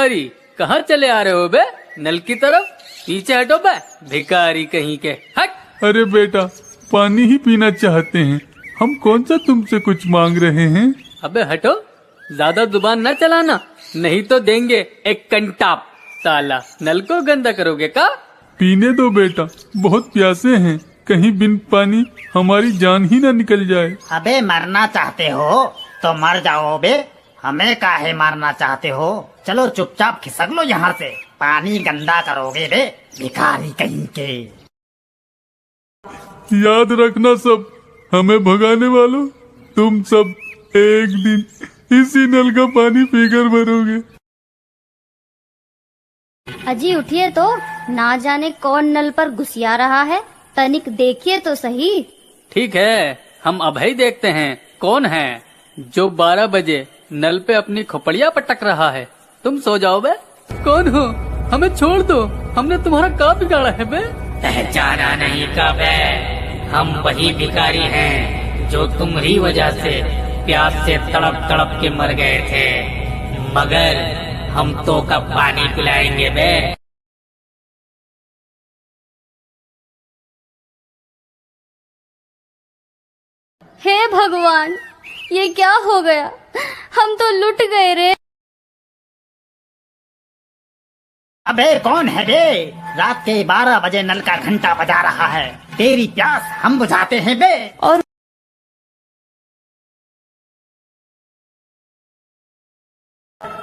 भिखारी कहाँ चले आ रहे हो बे? नल की तरफ पीछे हटो बे, भिखारी कहीं के। हट। अरे बेटा, पानी ही पीना चाहते हैं, हम कौन सा तुमसे कुछ मांग रहे हैं। अबे हटो, ज्यादा जुबान न चलाना, नहीं तो देंगे एक कंटाप। साला नल को गंदा करोगे का? पीने दो बेटा, बहुत प्यासे हैं, कहीं बिन पानी हमारी जान ही न निकल जाए। अबे मरना चाहते हो तो मर जाओ बे, हमें काहे मारना चाहते हो? चलो चुपचाप खिसक लो यहाँ से, पानी गंदा करोगे बे, भिखारी कहीं के। याद रखना सब, हमें भगाने वालों, तुम सब एक दिन इसी नल का पानी पीकर मरोगे। अजी उठिए तो, ना जाने कौन नल पर घुसिया रहा है, तनिक देखिए तो सही। ठीक है, हम अब ही देखते हैं कौन है जो 12 बजे नल पे अपनी खोपड़िया पटक रहा है। तुम सो जाओ बे। कौन हो? हमें छोड़ दो, हमने तुम्हारा क्या बिगाड़ा है बे? पहचाना नहीं का बे, हम वही भिखारी हैं जो तुम्हारी वजह से प्यास से तड़प तड़प के मर गए थे, मगर हम तो कब पानी पिलाएंगे बे। हे भगवान, ये क्या हो गया, हम तो लुट गए रे। अबे कौन है बे? रात के 12 बजे नल का घंटा बजा रहा है, तेरी प्यास हम बुझाते हैं बे। और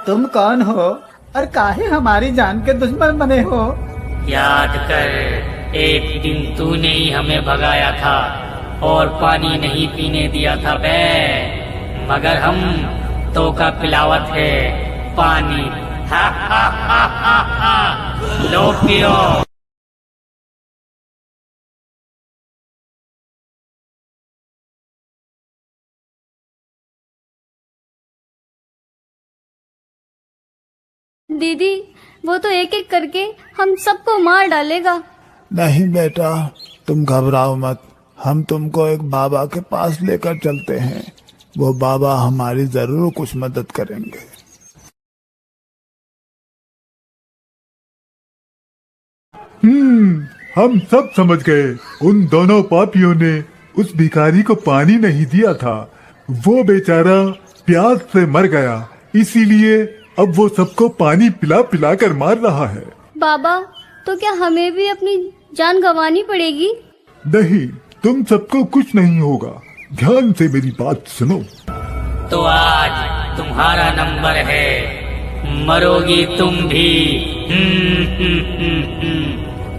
तुम कौन हो और काहे हमारी जान के दुश्मन बने हो? याद कर, एक दिन तूने ही हमें भगाया था और पानी नहीं पीने दिया था बे, मगर हम तो का पिलावत है पानी। हा हा हा हा हा, लो पियो। दीदी, वो तो एक एक करके हम सबको मार डालेगा। नहीं बेटा, तुम घबराओ मत, हम तुमको एक बाबा के पास लेकर चलते हैं, वो बाबा हमारी जरूर कुछ मदद करेंगे। हम सब समझ गए, उन दोनों पापियों ने उस भिखारी को पानी नहीं दिया था, वो बेचारा प्यास से मर गया, इसीलिए अब वो सबको पानी पिला पिला कर मार रहा है। बाबा, तो क्या हमें भी अपनी जान गंवानी पड़ेगी? नहीं, तुम सबको कुछ नहीं होगा, ध्यान से मेरी बात सुनो। तो आज तुम्हारा नंबर है, मरोगी तुम भी।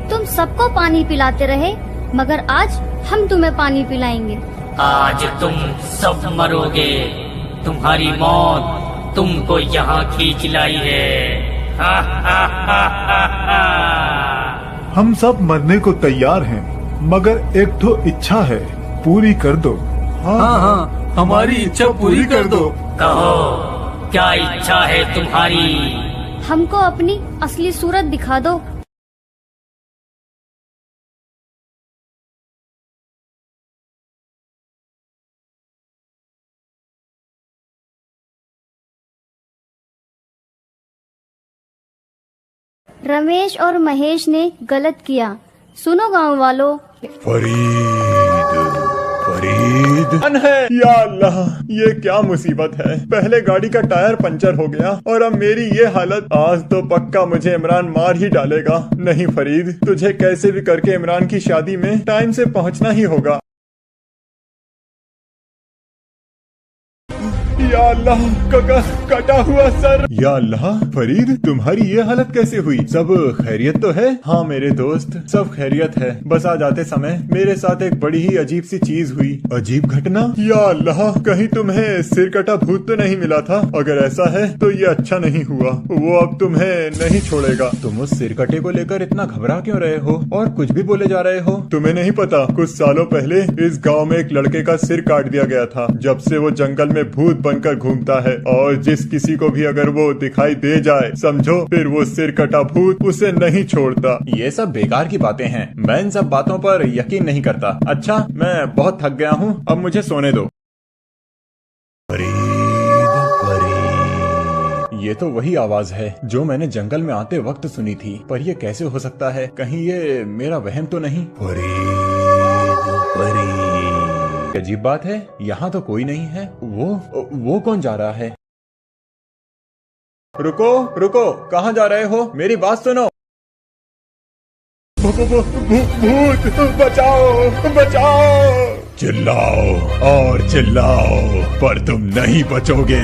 तुम सबको पानी पिलाते रहे, मगर आज हम तुम्हें पानी पिलाएंगे। आज तुम सब मरोगे, तुम्हारी मौत तुमको यहाँ खींच लाई है। हा हा हा हा हा। हम सब मरने को तैयार हैं, मगर एक तो इच्छा है, पूरी कर दो। हाँ, हमारी इच्छा पूरी कर दो। कहो, क्या इच्छा है तुम्हारी? हमको अपनी असली सूरत दिखा दो। रमेश और महेश ने गलत किया, सुनो गांव वालों। फरीद है। या अल्लाह, ये क्या मुसीबत है, पहले गाड़ी का टायर पंचर हो गया और अब मेरी ये हालत। आज तो पक्का मुझे इमरान मार ही डालेगा। नहीं फरीद, तुझे कैसे भी करके इमरान की शादी में टाइम से पहुंचना ही होगा। या अल्लाह, कटा हुआ सर। या अल्लाह, फरीद तुम्हारी ये हालत कैसे हुई? सब खैरियत तो है? हाँ मेरे दोस्त, सब खैरियत है, बस आ जाते समय मेरे साथ एक बड़ी ही अजीब सी चीज हुई। अजीब घटना? या अल्लाह, कहीं तुम्हें सिर कटा भूत तो नहीं मिला था? अगर ऐसा है तो ये अच्छा नहीं हुआ, वो अब तुम्हें नहीं छोड़ेगा। तुम उस सिर कटे को लेकर इतना घबरा क्यों रहे हो और कुछ भी बोले जा रहे हो? तुम्हें नहीं पता, कुछ सालों पहले इस गाँव में एक लड़के का सिर काट दिया गया था। जब से वो जंगल में भूत बनकर घूमता है और जिस किसी को भी अगर वो दिखाई दे जाए, समझो फिर वो सिर कटा भूत उसे नहीं छोड़ता। ये सब बेकार की बातें हैं, मैं इन सब बातों पर यकीन नहीं करता। अच्छा, मैं बहुत थक गया हूँ, अब मुझे सोने दो। ये तो वही आवाज है जो मैंने जंगल में आते वक्त सुनी थी, पर ये कैसे हो सकता है? कहीं ये मेरा वहम तो नहीं? फरीद, अजीब बात है, यहाँ तो कोई नहीं है। वो कौन जा रहा है? रुको रुको, कहाँ जा रहे हो? मेरी बात सुनो। भूत, बचाओ बचाओ! चिल्लाओ और चिल्लाओ, पर तुम नहीं बचोगे।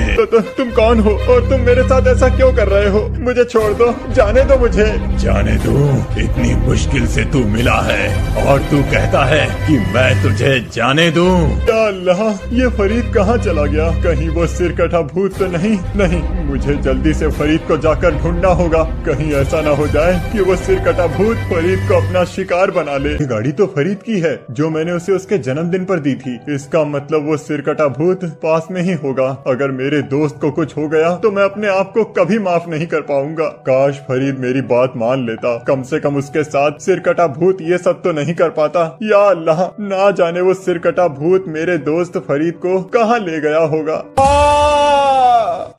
तुम कौन हो और तुम मेरे साथ ऐसा क्यों कर रहे हो? मुझे छोड़ दो, जाने दो मुझे। जाने दो? इतनी मुश्किल से तू मिला है और तू कहता है कि मैं तुझे जाने दूं? या अल्लाह, ये फरीद कहाँ चला गया? कहीं वो सिरकटा भूत तो नहीं? नहीं, मुझे जल्दी से फरीद को जाकर ढूंढना होगा। कहीं ऐसा ना हो जाए कि वो सिरकटा भूत फरीद को अपना शिकार बना ले। ये गाड़ी तो फरीद की है जो मैंने उसे उसके जन्मदिन पर दी थी। इसका मतलब वो सिरकटा भूत पास में ही होगा। अगर मेरे दोस्त को कुछ हो गया तो मैं अपने आप को कभी माफ नहीं कर पाऊंगा। काश फरीद मेरी बात मान लेता, कम से कम उसके साथ सिरकटा भूत ये सब तो नहीं कर पाता। या अल्लाह, ना जाने वो सिरकटा भूत मेरे दोस्त फरीद को कहाँ ले गया होगा।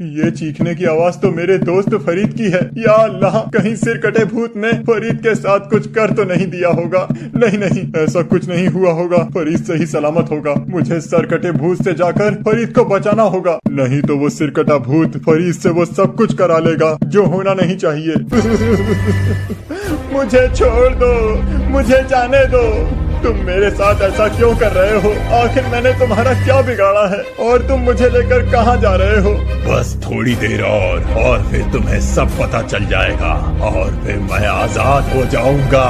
ये चीखने की आवाज तो मेरे दोस्त फरीद की है। या अल्लाह, कहीं सिरकटे भूत ने फरीद के साथ कुछ कर तो नहीं दिया होगा। नहीं नहीं, ऐसा कुछ नहीं हुआ होगा। फरीद सही सलामत होगा। मुझे सिरकटे भूत से जाकर फरीद को बचाना होगा, नहीं तो वो सिरकटा भूत फरीद से वो सब कुछ करा लेगा जो होना नहीं चाहिए। मुझे छोड़ दो, मुझे जाने दो। तुम मेरे साथ ऐसा क्यों कर रहे हो? आखिर मैंने तुम्हारा क्या बिगाड़ा है और तुम मुझे लेकर कहाँ जा रहे हो? बस थोड़ी देर और फिर तुम्हें सब पता चल जाएगा और फिर मैं आजाद हो जाऊंगा।